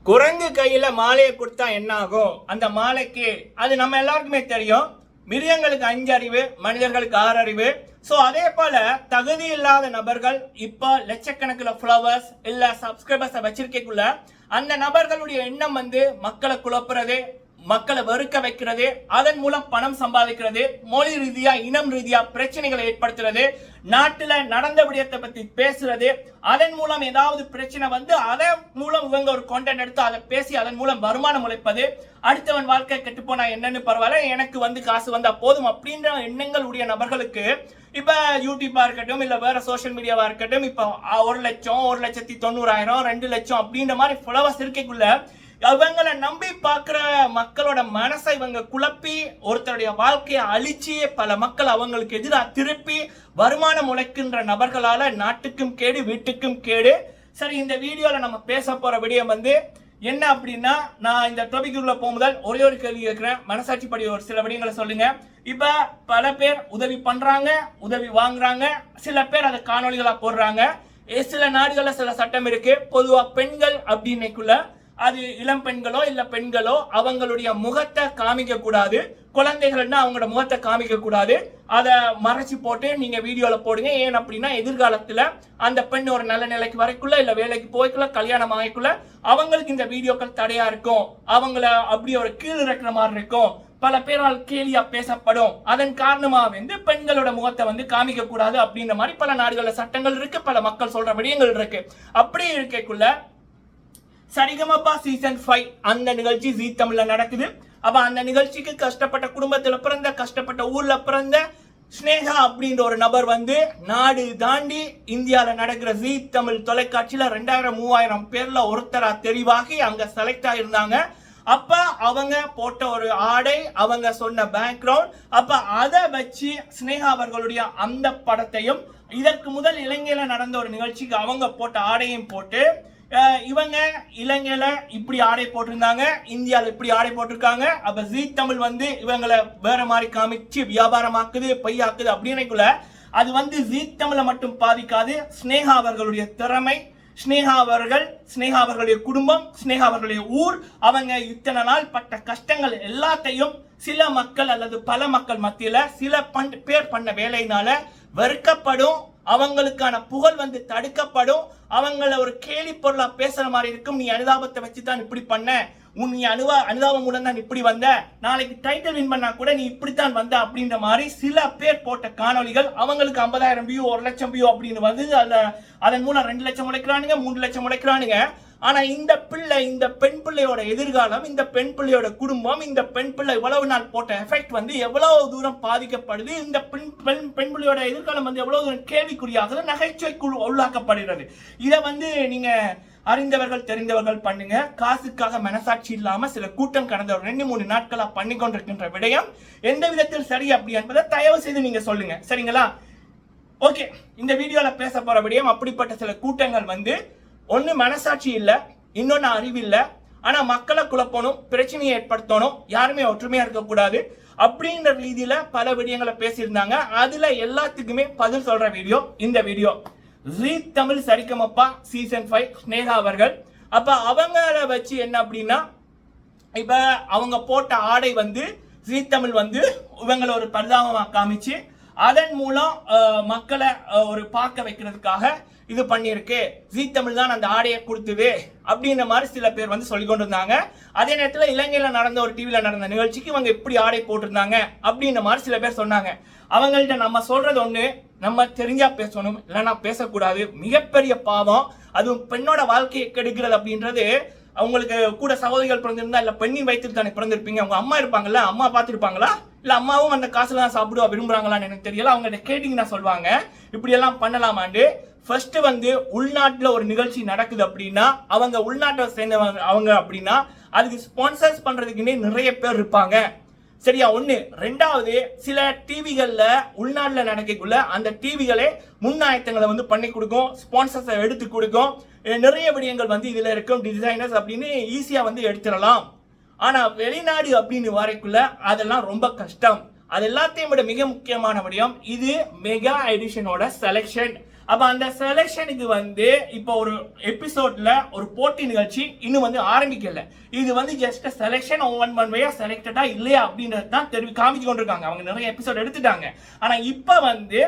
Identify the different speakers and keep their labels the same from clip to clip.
Speaker 1: குரங்கு கையில மாலையை கொடுத்தா என்ன ஆகும்? அந்த மாலைக்கு அது நம்ம எல்லாருக்குமே தெரியும். மிருகங்களுக்கு 5 அறிவு, மனிதர்களுக்கு 6 அறிவு. ஸோ அதே போல தகுதி இல்லாத நபர்கள் இப்போ லட்சக்கணக்கில் ஃபாலோவர்ஸ் இல்ல சப்ஸ்கிரைபர்ஸை வச்சிருக்கக்குள்ள அந்த நபர்களுடைய எண்ணம் மக்களை குழப்புறது, மக்களை வெறுக்க வைக்கிறது, அதன் மூலம் பணம் சம்பாதிக்கிறது, மொழி ரீதியா இனம் ரீதியா பிரச்சனைகளை ஏற்படுத்துறது, நாட்டுல நடந்த விடயத்தை பத்தி பேசுறது, அதன் மூலம் ஏதாவது பிரச்சனை அதன் மூலம் இவங்க ஒரு கண்டென்ட் எடுத்து அதை பேசி அதன் மூலம் வருமானம் உழைப்பது, அடுத்தவன் வாழ்க்கை கெட்டு போனா என்னன்னு பரவாயில்ல, எனக்கு காசு வந்தா போதும் அப்படின்ற எண்ணங்கள் உடைய நபர்களுக்கு இப்ப யூடியூபா இருக்கட்டும் இல்ல வேற சோசியல் மீடியாவா இருக்கட்டும் இப்ப 1 லட்சம் 1,90,000 2 லட்சம் அப்படின்ற மாதிரி ஃபாலோவர்ஸ் இருக்கக்குள்ள இவங்களை நம்பி பார்க்கிற மக்களோட மனசை இவங்க குழப்பி ஒருத்தருடைய வாழ்க்கையை அழிச்சு பல மக்கள் அவங்களுக்கு எதிராக திருப்பி வருமானம் உழைக்கின்ற நபர்களால நாட்டுக்கும் கேடு வீட்டுக்கும் கேடு. சரி, இந்த வீடியோல நம்ம பேச போற விடயம் என்ன அப்படின்னா, நான் இந்த டாபிக்குள்ள போகும்போது ஒரே ஒரு கேள்வி கேட்கிறேன். மனசாட்சிப்படி ஒரு சில விடயங்களை சொல்லுங்க. இப்ப பல பேர் உதவி பண்றாங்க, உதவி வாங்குறாங்க, சில பேர் அதை காணொலிகளா போடுறாங்க. சில நாடுகள்ல சில சட்டம் இருக்கு. பொதுவா பெண்கள் அப்படின்னைக்குள்ள அது இளம் பெண்களோ இல்ல பெண்களோ அவங்களுடைய முகத்தை காமிக்க கூடாது, குழந்தைகள்னா அவங்களோட முகத்தை காமிக்க கூடாது, அதை மறைச்சு போட்டு நீங்க வீடியோல போடுங்க. ஏன் அப்படின்னா எதிர்காலத்துல அந்த பெண் ஒரு நல்ல நிலைக்கு வரைக்குள்ள இல்ல வேலைக்கு போய்க்குள்ள கல்யாணம் ஆகிக்குள்ள அவங்களுக்கு இந்த வீடியோக்கள் தடையா இருக்கும், அவங்கள அப்படி ஒரு கீழ் இறக்குற மாதிரி இருக்கும், பல பேரால் கேலியா பேசப்படும். அதன் காரணமா பெண்களோட முகத்தை காமிக்க கூடாது அப்படின்ற மாதிரி பல நாடுகள்ல சட்டங்கள் இருக்கு, பல மக்கள் சொல்ற விடயங்கள் இருக்கு. அப்படி இருக்கக்குள்ள சரிகமப்பா சீசன் 5 அந்த நிகழ்ச்சி ஜீ தமிழ்ல நடக்குது. அப்ப அந்த நிகழ்ச்சிக்கு கஷ்டப்பட்ட குடும்பத்துல பிறந்த, கஷ்டப்பட்ட ஊர்ல பிறந்த ஸ்னேகா அப்படின்ற ஒரு நபர் நாடு தாண்டி இந்தியால நடக்கிற ஜீ தமிழ் தொலைக்காட்சியில 2000-3000 பேர்ல ஒருத்தரா தெரிவாகி அங்க செலக்ட் ஆயிருந்தாங்க. அப்ப அவங்க போட்ட ஒரு ஆடை, அவங்க சொன்ன பேக்ரவுண்ட், அப்ப அதை வச்சு ஸ்னேகா அவர்களுடைய அந்த படத்தையும் இதற்கு முதல் இலங்கையில நடந்த ஒரு நிகழ்ச்சிக்கு அவங்க போட்ட ஆடையும் போட்டு இவங்க இலங்கையில இப்படி ஆடை போட்டிருந்தாங்க, இந்தியாவில் இப்படி ஆடை போட்டிருக்காங்க. அப்ப ஜீ தமிழ் இவங்களை வேற மாதிரி காமிச்சு வியாபாரமாக்குது, பையாக்குது அப்படின்னுக்குள்ள அது ஜீ தமிழை மட்டும் பாதிக்காது. ஸ்னேகா அவர்களுடைய திறமை, ஸ்னேகா அவர்களுடைய குடும்பம், ஸ்னேகா அவர்களுடைய ஊர், அவங்க இத்தனை நாள் பட்ட கஷ்டங்கள் எல்லாத்தையும் சில மக்கள் அல்லது பல மக்கள் மத்தியில சில பேர் பண்ண வேலையினால வெறுக்கப்படும், அவங்களுக்கான புகழ் தடுக்கப்படும், அவங்கள ஒரு கேலி பொருளா பேசுற மாதிரி இருக்கும். நீ அனுதாபத்தை வச்சுதான் இப்படி பண்ண, நீ அனுதாபம் மூலம் தான் இப்படி வந்த, நாளைக்கு டைட்டில் வின் பண்ணா கூட நீ இப்படித்தான் வந்த அப்படின்ற மாதிரி சில பேர் போட்ட காணொலிகள் அவங்களுக்கு 50,000 வியூ 1 லட்சம் வியூ அப்படின்னு அதன் மூலம் 2 லட்சம் உழைக்கிறானுங்க, 3 லட்சம் உழைக்கிறானுங்க. ஆனா இந்த பெண் பிள்ளையோட எதிர்காலம், இந்த பெண் பிள்ளையோட குடும்பம், இந்த பெண் பிள்ளை இவ்வளவு நாள் போட்ட எஃபெக்ட் எவ்வளவு தூரம் பாதிக்கப்படுது, இந்த பெண் பிள்ளையோட எதிர்காலம் எவ்வளவு தூரம் கேள்விக்குறியாகுது, நகைச்சுவைக்குள் உள்ளாக்கப்படுகிறது. இதை நீங்க அறிந்தவர்கள் தெரிந்தவர்கள் பண்ணுங்க. காசுக்காக மனசாட்சி இல்லாம சில கூட்டம் கடந்த 2-3 நாட்களா பண்ணி கொண்டிருக்கின்ற விடயம் எந்த விதத்தில் சரி அப்படி என்பதை தயவு செய்து நீங்க சொல்லுங்க, சரிங்களா? ஓகே, இந்த வீடியோல பேச போற விடயம் அப்படிப்பட்ட சில கூட்டங்கள் ஒன்னு மனசாட்சி இல்ல, இன்னொன்னு அறிவு இல்ல, ஆனா மக்களை குழப்பணும், பிரச்சனையை ஏற்படுத்தணும், யாருமே ஒற்றுமையா இருக்கக்கூடாது அப்படின்ற ரீதியில பல விடயங்களை பேசியிருந்தாங்க. அதுல எல்லாத்துக்குமே பதில் சொல்ற வீடியோ இந்த வீடியோ. ஜீ தமிழ் சரிகமப்பா சீசன் 5 ஸ்னேகா அவர்கள். அப்ப அவங்கள வச்சு என்ன அப்படின்னா, இப்ப அவங்க போட்ட ஆடை ஜீ தமிழ் இவங்களை ஒரு பரிதாபமா காமிச்சு அதன் மூலம் மக்களை ஒரு பார்க்க வைக்கிறதுக்காக இது பண்ணிருக்கு. ஜீ தமிழ் தான் அந்த ஆடையை கொடுத்தது அப்படின்ற மாதிரி சில பேர் சொல்லி கொண்டு இருந்தாங்க. அதே நேரத்தில் இலங்கையில நடந்த ஒரு டிவியில நடந்த நிகழ்ச்சிக்கு இவங்க இப்படி ஆடை போட்டிருந்தாங்க அப்படின்ற மாதிரி சில பேர் சொன்னாங்க. அவங்கள்ட்ட நம்ம சொல்றது ஒண்ணு, நம்ம தெரிஞ்சா பேசணும், இல்லைன்னா பேசக்கூடாது. மிகப்பெரிய பாவம், அதுவும் பெண்ணோட வாழ்க்கையை கெடுக்கிறது அப்படின்றது. அவங்களுக்கு கூட சகோதரிகள் பிறந்திருந்தா இல்ல பெண்ணின் வயிற்றுக்கு தானே பிறந்திருப்பீங்க, அவங்க அம்மா இருப்பாங்கல்ல, அம்மா பார்த்துருப்பாங்களா, இல்ல அம்மாவும் அந்த காசுல தான் சாப்பிடுவா விரும்புறாங்களான்னு எனக்கு தெரியல. அவங்கள்ட்ட கேட்டீங்கன்னா சொல்லுவாங்க இப்படி எல்லாம் பண்ணலாமாண்டு. ஃபர்ஸ்ட் உள்நாட்டுல ஒரு நிகழ்ச்சி நடக்குது அப்படின்னா அவங்க உள்நாட்டை சேர்ந்தவங்க அவங்க அப்படின்னா அதுக்கு ஸ்பான்சர்ஸ் பண்றதுக்குன்னே நிறைய பேர் இருப்பாங்க, சரியா? ஒண்ணு. ரெண்டாவது, சில டிவிகள்ல உள்நாட்டுல நடக்கக்குள்ள அந்த டிவிகளே முன்னாயத்தங்களை பண்ணி கொடுக்கும், ஸ்பான்சர்ஸை எடுத்து கொடுக்கும், நிறைய விடயங்கள் இதுல இருக்கும், டிசைனர்ஸ் அப்படின்னு ஈஸியா எடுத்துடலாம். ஆனா வெளிநாடு அப்படின்னு வரைக்குள்ள அதெல்லாம் ரொம்ப கஷ்டம். அது எல்லாத்தையும் விட மிக முக்கியமான விடயம் இது மெகா எடிஷனோட செலக்ஷன். அப்ப அந்த செலெக்ஷனுக்கு வந்து இப்போ ஒரு எபிசோட்ல ஒரு போட்டி நிகழ்ச்சி இன்னும் வந்து ஆரம்பிக்கல. இது வந்து ஜஸ்ட் செலெக்ஷன் ஒன் வேயா செலக்டடா இல்லையா அப்படின்றது தான் காமிச்சு கொண்டிருக்காங்க. அவங்க நிறைய எபிசோட் எடுத்துட்டாங்க. ஆனா இப்ப வந்து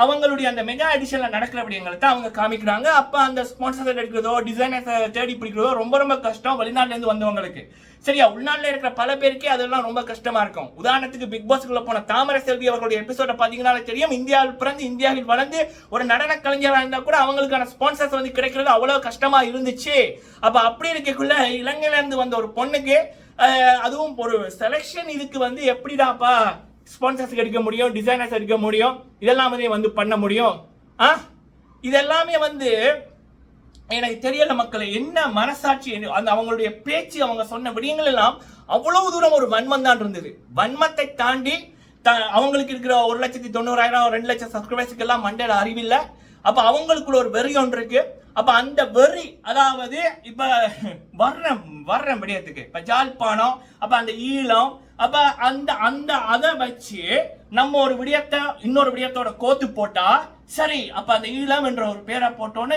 Speaker 1: அவங்களுடைய அந்த மெகா எடிஷன்ல நடக்கிற விடயங்களை தான் அவங்க காமிக்கிறாங்க. அப்ப அந்த ஸ்பான்சர் எடுக்கிறதோ டிசைனர்ஸ் தேடி பிடிக்கிறதோ ரொம்ப ரொம்ப கஷ்டம் வெளிநாட்டுல இருந்து வந்தவங்களுக்கு. சரியா, உள்நாட்டில் இருக்கிற பல பேருக்கே அதெல்லாம் ரொம்ப கஷ்டமா இருக்கும். உதாரணத்துக்கு பிக் பாஸ்க்குள்ள போன தாமரை செல்வி அவர்களுடைய எபிசோட பாத்தீங்கன்னாலே தெரியும். இந்தியாவில் பிறந்து இந்தியாவில் வளர்ந்து ஒரு நடன கலைஞராக இருந்தா கூட அவங்களுக்கான ஸ்பான்சர்ஸ் வந்து கிடைக்கிறது அவ்வளவு கஷ்டமா இருந்துச்சு. அப்ப அப்படி இருக்கக்குள்ள இலங்கையில இருந்து வந்த ஒரு பொண்ணுக்கு அதுவும் ஒரு செலெக்ஷன் இதுக்கு வந்து எப்படிடாப்பா ஸ்பான்சர்ஸ் எடுக்க முடியும், டிசைனர்ஸ் எடுக்க முடியும், இதெல்லாம் வந்து பண்ண முடியும். இதெல்லாமே வந்து எனக்கு தெரியல மக்களே, என்ன மனசாட்சி அந்த அவங்களுடைய பேச்சு, அவங்க சொன்ன விடயங்கள் எல்லாம் அவ்வளவு தூரம் ஒரு வன்மம் தான் இருந்தது. வன்மத்தை தாண்டி அவங்களுக்கு இருக்கிற 1,90,000 2 லட்சம் சப்ஸ்கிரைபர்ஸ்க்கு எல்லாம் மண்டையில அறிவில்லை. அப்ப அவங்களுக்குள்ள ஒரு வெறி ஒன்று இருக்கு. அப்ப அந்த வெறி, அதாவது இப்ப வர்ற விடயத்துக்கு இப்ப ஜாழ்ப்பாணம், அப்ப அந்த ஈழம், அப்ப அந்த அந்த அதை வச்சு நம்ம ஒரு விடயத்தை இன்னொரு விடயத்தோட கோத்து போட்டா சரி, அப்ப அந்த ஈழம் என்ற ஒரு பேரை போட்டோன்னே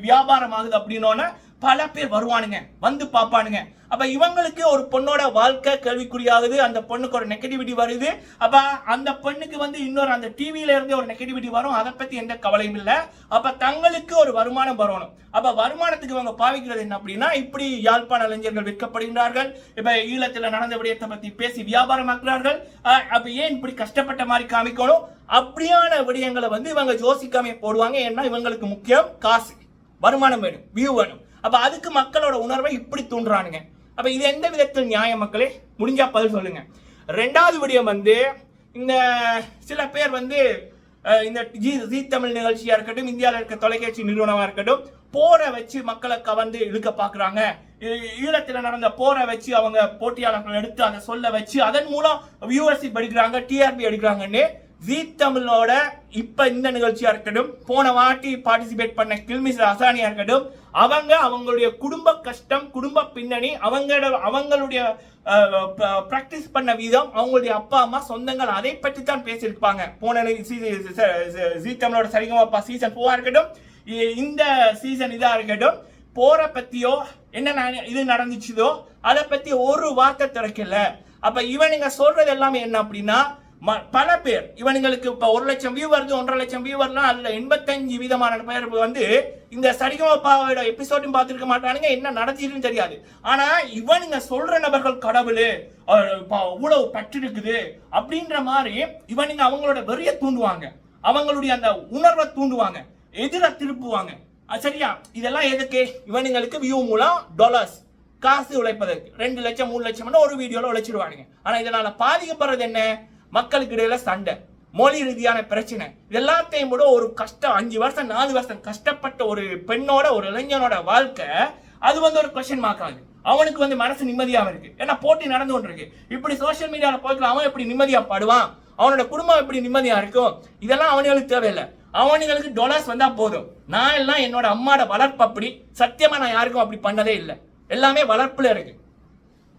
Speaker 1: வியாபாரம் ஆகுது அப்படின்னோன்னு பல பேர் வருவானுங்க, வந்து பாப்பானுங்க. அப்ப இவங்களுக்கு ஒரு பொண்ணோட வாழ்க்கை கேள்விக்குறியாகுது, அந்த பொண்ணுக்கு ஒரு நெகட்டிவிட்டி வருது. அப்ப அந்த பொண்ணுக்கு வந்து இன்னொரு அந்த டிவியில இருந்து ஒரு நெகட்டிவிட்டி வரும், அதை பத்தி எந்த கவலையும் இல்லை. அப்ப தங்களுக்கு ஒரு வருமானம் வரணும். அப்ப வருமானத்துக்கு இவங்க பாவிக்கிறது என்ன அப்படின்னா, இப்படி யாழ்ப்பாண இளைஞர்கள் விற்கப்படுகின்றார்கள், இப்ப ஈழத்துல நடந்த விடயத்தை பத்தி பேசி வியாபாரமாக்குறார்கள். அப்ப ஏன் இப்படி கஷ்டப்பட்ட மாதிரி காமிக்கணும்? அப்படியான விடயங்களை வந்து இவங்க யோசிக்காம போடுவாங்க. ஏன்னா இவங்களுக்கு முக்கியம் காசு, வருமானம் வேணும், வியூ வேணும். அப்ப அதுக்கு மக்களோட உணர்வை இப்படி தூண்டுறானுங்க. அப்ப இது எந்த விதத்தில் நியாயம் மக்களே? முடிஞ்சா பதில் சொல்லுங்க. ரெண்டாவது விடயம் வந்து இந்த சில பேர் வந்து இந்த ஜி தமிழ் நிகழ்ச்சியா இருக்கட்டும், இந்தியாவில் இருக்க தொலைக்காட்சி நிறுவனமா இருக்கட்டும், போரை வச்சு மக்களை கவர்ந்து இழுக்க பாக்குறாங்க. ஈழத்தில் நடந்த போரை வச்சு அவங்க போட்டியாளர்கள் எடுத்து அதை சொல்ல வச்சு அதன் மூலம் வியூவர்ஷிப் எடுக்கிறாங்க, டிஆர்பி எடுக்கிறாங்கன்னு ஜி தமிழோட இப்ப இந்த நிகழ்ச்சியா இருக்கட்டும், போன வாட்டி பார்ட்டிசிபேட் பண்ண கில்மிஸ் அசானியா இருக்கட்டும், அவங்களுடைய குடும்ப கஷ்டம், குடும்ப பின்னணி, அவங்களுடைய பிராக்டிஸ் பண்ண விதம், அவங்களுடைய அப்பா அம்மா சொந்தங்கள், அதை பற்றி தான் பேசியிருப்பாங்க. போன ஜி தமிழோட சரிகமாப்பா சீசன் 4 இருக்கட்டும், இந்த சீசன் இதா இருக்கட்டும், போற பத்தியோ என்ன இது நடந்துச்சதோ அதை பத்தி ஒரு வார்த்தை திறக்கல. அப்ப இவனுங்க சொல்றது எல்லாமே என்ன அப்படின்னா, பல பேர் இவனுங்களுக்கு இப்ப 1 லட்சம் வியூ வருது, 1.5 லட்சம் வியூ வரலாம், அதுல 85% பேர் வந்து இந்த சரிகமாப்பாவோட எபிசோடும் பார்த்திருக்க மாட்டானுங்க, என்ன நடந்துச்சுன்னு தெரியாது. ஆனா இவனுங்க சொல்ற நபர்கள் கடவுள் அவ்வளவு பற்று இருக்குது அப்படின்ற மாதிரி இவனுங்க அவங்களோட வெறிய தூண்டுவாங்க, அவங்களுடைய அந்த உணர்வை தூண்டுவாங்க, எதிர திருப்புவாங்க. சரியா, இதெல்லாம் எதுக்கு? இவனுங்களுக்கு வியூ மூலம் டாலர்ஸ் காசு உழைப்பதற்கு 2 லட்சம் 3 லட்சம் ஒரு வீடியோல உழைச்சிருவானுங்க. ஆனா இதனால பாதிக்கப்படுறது என்ன? மக்களுக்கு இடையில சண்டை, மொழி ரீதியான பிரச்சனை, எல்லாத்தையும் கூட ஒரு கஷ்டம் 5 வருஷம் 4 வருஷம் கஷ்டப்பட்ட ஒரு பெண்ணோட ஒரு இளைஞனோட வாழ்க்கை அது வந்து ஒரு கொஸ்டின் மார்க் ஆகுது. அவனுக்கு வந்து மனசு நிம்மதியாக இருக்கு, ஏன்னா போட்டி நடந்து கொண்டு இருக்கு. இப்படி சோசியல் மீடியாவில் போய்க்கலாம், அவன் எப்படி நிம்மதியா பாடுவான், அவனோட குடும்பம் எப்படி நிம்மதியா இருக்கும்? இதெல்லாம் அவனுங்களுக்கு தேவையில்லை. அவனுங்களுக்கு டாலர்ஸ் வந்தா போதும். நான் எல்லாம் என்னோட அம்மாவோட வளர்ப்பு அப்படி, சத்தியமா நான் யாருக்கும் அப்படி பண்ணதே இல்லை, எல்லாமே வளர்ப்புல இருக்கு.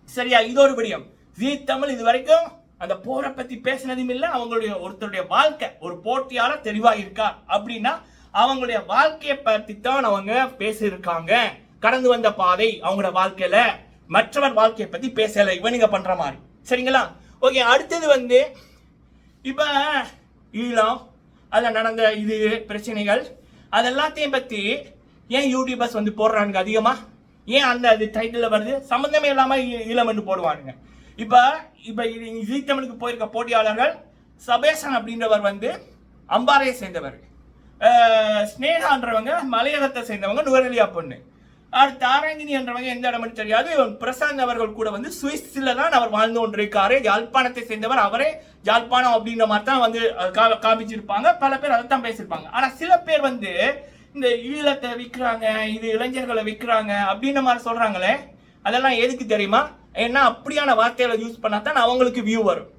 Speaker 1: சரியா, இது ஒரு விடயம். ஜீ தமிழ் இது வரைக்கும் அந்த போரை பத்தி பேசினதும் இல்லை. அவங்களுடைய ஒருத்தருடைய வாழ்க்கை, ஒரு போட்டியாளர் தெளிவா இருக்கா அப்படின்னா அவங்களுடைய வாழ்க்கையை பத்தி தான் அவங்க பேசியிருக்காங்க. கடந்து வந்த பாதை, அவங்களோட வாழ்க்கையில மற்றவர் வாழ்க்கையை பத்தி பேசல இவனுங்க பண்ற மாதிரி. சரிங்களா? ஓகே, அடுத்தது வந்து இப்ப ஈழம் அதுல நடந்த இது பிரச்சனைகள் அதெல்லாத்தையும் பத்தி ஏன் யூடியூபர்ஸ் வந்து போடுறானுங்க அதிகமா? ஏன் அந்த அது டைட்டில் வருது? சம்பந்தமே இல்லாம ஈழம் என்று போடுவானுங்க. இப்ப ஜீ தமிழுக்கு போயிருக்க போட்டியாளர்கள் சபேசன் அப்படின்றவர் வந்து அம்பாறையை சேர்ந்தவர், ஸ்னேகான்றவங்க மலையகத்தை சேர்ந்தவங்க, நுவரெலியா பொண்ணு. அடுத்து ஆரங்கினி என்றவங்க எந்த இடம்னு தெரியாது. பிரசாந்த் அவர்கள் கூட வந்து சுவிஸ்ல தான் அவர் வாழ்ந்து கொண்டிருக்காரு, யாழ்ப்பாணத்தை சேர்ந்தவர். அவரே யாழ்ப்பாணம் அப்படின்ற மாதிரி தான் வந்து காமிச்சிருப்பாங்க, பல பேர் அதை தான் பேசியிருப்பாங்க. ஆனா சில பேர் வந்து இந்த ஈழத்தை விற்கிறாங்க, இது இளைஞர்களை விற்கிறாங்க அப்படின்ற மாதிரி சொல்றாங்களே, அதெல்லாம் எதுக்கு தெரியுமா? ஏன்னா அப்படியான வார்த்தைகளை யூஸ் பண்ணா தான் அவங்களுக்கு வியூ வரும்,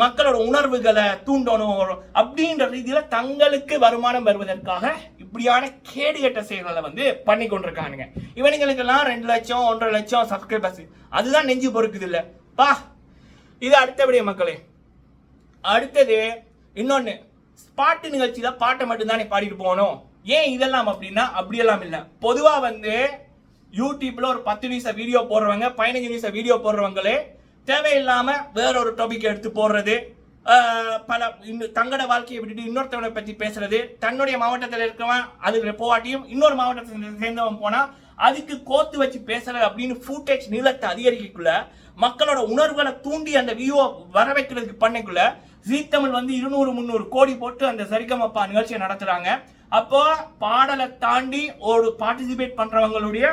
Speaker 1: மக்களோட உணர்வுகளை தூண்டணும் அப்படின்ற ரீதியில தங்களுக்கு வருமானம் வருவதற்காக இப்படியான கேடுகட்ட செயல்களை வந்து பண்ணி கொண்டிருக்கானுங்க. இவனுங்களுக்கெல்லாம் 2 லட்சம் 1.5 லட்சம் சப்ஸ்கிரைபர்ஸ், அதுதான் நெஞ்சு பொறுக்குது இல்ல பா. இது அடுத்தபடியே மக்களே. அடுத்தது இன்னொன்னு, பாட்டு நிகழ்ச்சியில பாட்டை மட்டும்தானே பாடிட்டு போகணும். ஏன் இதெல்லாம் அப்படின்னா அப்படியெல்லாம் இல்லை. பொதுவா வந்து யூடியூப்ல ஒரு 10 நிமிஷம் வீடியோ போடுறவங்க 15 நிமிஷம் வீடியோ போடுறவங்களே தேவையில்லாம வேற ஒரு டாபிக் எடுத்து போடுறது, பல தங்களோட வாழ்க்கையை விட்டுட்டு இன்னொருத்தவனை பற்றி பேசுறது, தன்னுடைய மாவட்டத்தில் இருக்கவன் அது போவாட்டியும் இன்னொரு மாவட்டத்தில் சேர்ந்தவன் போனா அதுக்கு கோத்து வச்சு பேசுறது அப்படின்னு ஃபுட்டேஜ் நீளத்தை அதிகரிக்கக்குள்ள மக்களோட உணர்வுகளை தூண்டி அந்த வியூவை வர வைக்கிறதுக்கு பண்ணக்குள்ள ஜீ தமிழ் வந்து 200-300 கோடி போட்டு அந்த சரிகமப்பா நிகழ்ச்சியை நடத்துறாங்க. அப்போ பாடலை தாண்டி ஒரு பார்ட்டிசிபேட் பண்றவங்களுடைய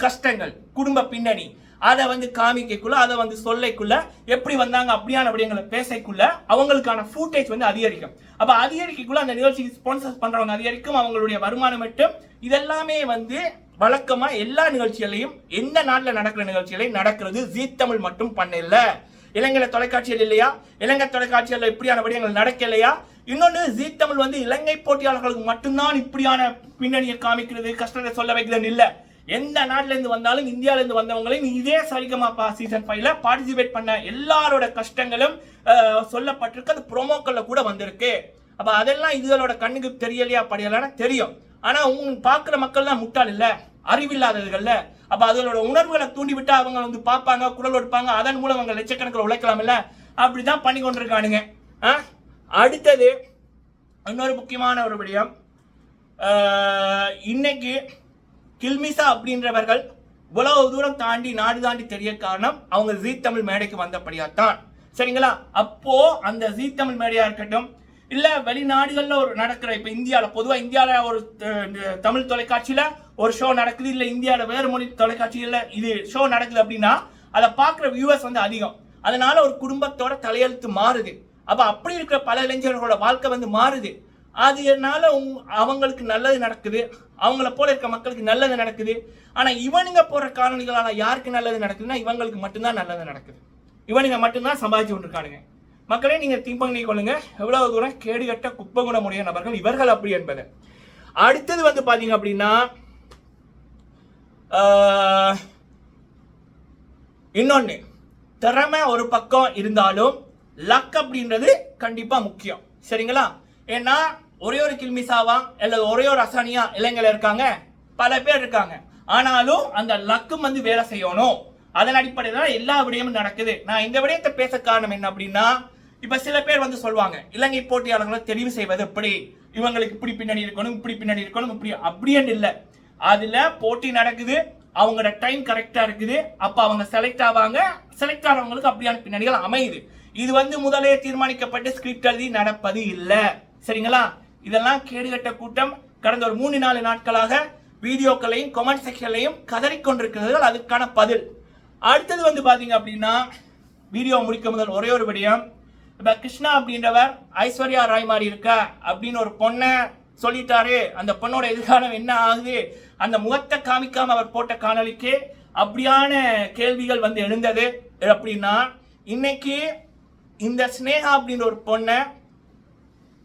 Speaker 1: கஷ்டங்கள், குடும்ப பின்னணி அதை வந்து காமிக்கக்குள்ள, அதை வந்து சொல்லைக்குள்ள எப்படி வந்தாங்க அப்படியான விடயங்களை பேசக்குள்ள அவங்களுக்கான ஃபுட்டேஜ் வந்து அதிகரிக்கும். அப்ப அதிகரிக்கக்குள்ள அந்த நிகழ்ச்சிக்கு ஸ்பான்சர் பண்றவங்க அதிகரிக்கும், அவங்களுடைய வருமானம் மட்டும். இதெல்லாமே வந்து வழக்கமா எல்லா நிகழ்ச்சிகளையும் எந்த நாட்டில் நடக்கிற நிகழ்ச்சிகளையும் நடக்கிறது ஜீ தமிழ் மட்டும் பண்ணல. இலங்கை தொலைக்காட்சிகள் இல்லையா? இலங்கை தொலைக்காட்சிகள் இப்படியான விடயங்கள் நடக்கலையா? இன்னொன்று, ஜீ தமிழ் வந்து இலங்கை போட்டியாளர்களுக்கு மட்டும்தான் இப்படியான பின்னணியை காமிக்கிறது, கஷ்டத்தை சொல்ல வைக்கிறது இல்லை. எந்த நாட்டில இருந்து வந்தாலும் இந்தியால இருந்து வந்தவங்களையும் இதே சரிகமப்பா சீசன் 5ல பார்ட்டிசிபேட் பண்ண எல்லாரோட கஷ்டங்களும் சொல்லப்பட்டிருக்கு. அது ப்ரோமோக்கள்ல கூட வந்திருக்கு. அப்ப அதெல்லாம் இதுகளோட கண்ணுக்கு தெரியலையா படியலான தெரியும். ஆனா பாக்குற மக்கள் தான் முட்டாள் இல்ல, அறிவில்லாதவர்கள்ல. அப்ப அதோட உணர்வுகளை தூண்டி விட்டா அவங்க வந்து பார்ப்பாங்க, குரல் எடுப்பாங்க, அதன் மூலம் அவங்க லட்சக்கணக்கில் உழைக்கலாம் இல்ல. அப்படிதான் பண்ணி கொண்டிருக்கானுங்க. அடுத்தது இன்னொரு முக்கியமான ஒரு விடயம், இன்னைக்கு கில்மிசா அப்படின்றவர்கள் இவ்வளவு தூரம் தாண்டி நாடு தாண்டி தெரிய காரணம் அவங்க ஜீ தமிழ் மேடைக்கு வந்தபடியாத்தான். சரிங்களா? அப்போ அந்த ஜீ தமிழ் மேடையா இருக்கட்டும், இல்ல வெளிநாடுகள்ல ஒரு நடக்கிற, இப்ப இந்தியால பொதுவா இந்தியால ஒரு தமிழ் தொலைக்காட்சியில ஒரு ஷோ நடக்குது, இல்ல இந்தியால வேறு மொழி தொலைக்காட்சியில இது ஷோ நடக்குது அப்படின்னா அதை பார்க்குற வியூவர்ஸ் வந்து அதிகம். அதனால ஒரு குடும்பத்தோட தலையெழுத்து மாறுது. அப்ப அப்படி இருக்கிற பல இளைஞர்களோட வாழ்க்கை வந்து மாறுது. அதனால அவங்களுக்கு நல்லது நடக்குது, அவங்கள போல இருக்க மக்களுக்கு நல்லது நடக்குது. ஆனா இவனுங்க போற காரணிகளால யாருக்கு நல்லது நடக்குதுன்னா இவங்களுக்கு மட்டும்தான் நல்லது நடக்குது. இவனுங்க மட்டும்தான் சம்பாதிச்சு கொண்டிருக்கானுங்க. மக்களே, நீங்க திங்க் பண்ணி கொள்ளுங்க எவ்வளவு தூரம் கேடுகட்ட குப்பை குணமுடைய நபர்கள் இவர்கள் அப்படி என்பது. அடுத்தது வந்து பாத்தீங்க அப்படின்னா, இன்னொன்னு, திறமை ஒரு பக்கம் இருந்தாலும் லக் அப்படின்றது கண்டிப்பா முக்கியம். சரிங்களா? ஏன்னா ஒரே ஒரு கில்மிசாவா இல்ல ஒரே ஒரு அசானியா இளைஞர்கள் இருக்காங்க, பல பேர் இருக்காங்க. ஆனாலும் அந்த லக்கும் வந்து வேலை செய்யணும். அதன் அடிப்படையில் எல்லா விடயமும் நடக்குது. நான் இந்த விடயத்தை பேச காரணம் என்ன அப்படின்னா, இப்ப சில பேர் வந்து சொல்லுவாங்க இலங்கை போட்டியாளர்களை தெரிவு செய்வது எப்படி, இவங்களுக்கு இப்படி பின்னணி இருக்கணும், இப்படி பின்னணி இருக்கணும், இப்படி அப்படின்னு இல்லை. அதுல போட்டி நடக்குது, அவங்களோட டைம் கரெக்டா இருக்குது, அப்ப அவங்க செலக்ட் ஆவாங்க. செலக்ட் ஆனவங்களுக்கு அப்படியான பின்னணிகள் அமையுது. இது வந்து முதலே தீர்மானிக்கப்பட்டு ஸ்கிரிப்ட் எழுதி நடப்பது இல்லை. சரிங்களா? இதெல்லாம் கேடுகட்ட கூட்டம் கடந்த ஒரு 3-4 நாட்களாக வீடியோக்களையும் கமெண்ட் செக்ஷன்லையும் கதறிக்கொண்டிருக்கிறது. அதுக்கான பதில். அடுத்தது வந்து பாத்தீங்க அப்படின்னா, வீடியோ முடிக்க முதல் ஒரே ஒரு விடயம், இப்ப கிருஷ்ணா அப்படின்றவர் ஐஸ்வர்யா ராய் மாதிரி இருக்கா அப்படின்னு ஒரு பொண்ணை சொல்லிட்டாரு. அந்த பொண்ணோட எதிர்காலம் என்ன ஆகுது, அந்த முகத்தை காமிக்காம அவர் போட்ட காணொலிக்கு அப்படியான கேள்விகள் வந்து எழுந்தது. அப்படின்னா இன்னைக்கு இந்த ஸ்னேகா அப்படின்ற ஒரு பொண்ணை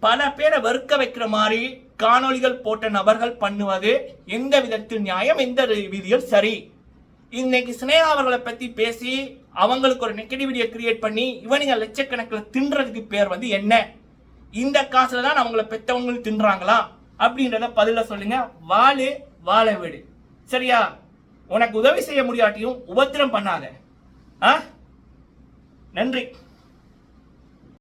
Speaker 1: பல பேரை வெறுக்க வைக்கிற மாதிரி காணொலிகள் போட்ட நபர்கள் பண்ணுவது எந்த விதத்தில் நியாயம், எந்த விதியில் சரி? இன்னைக்கு ஸ்னேகா அவர்களை பத்தி பேசி அவங்களுக்கு ஒரு நெகட்டிவிட்டியை கிரியேட் பண்ணி இவனுங்க லட்சக்கணக்கில் தின்றதுக்கு பேர் வந்து என்ன? இந்த காசுல தான் அவங்கள பெற்றவங்களும் தின்றாங்களா அப்படின்றத பதில சொல்லுங்க. வாழு வாழ விடு. சரியா? உனக்கு உதவி செய்ய முடியாட்டியும் உபத்திரம் பண்ணாத. நன்றி.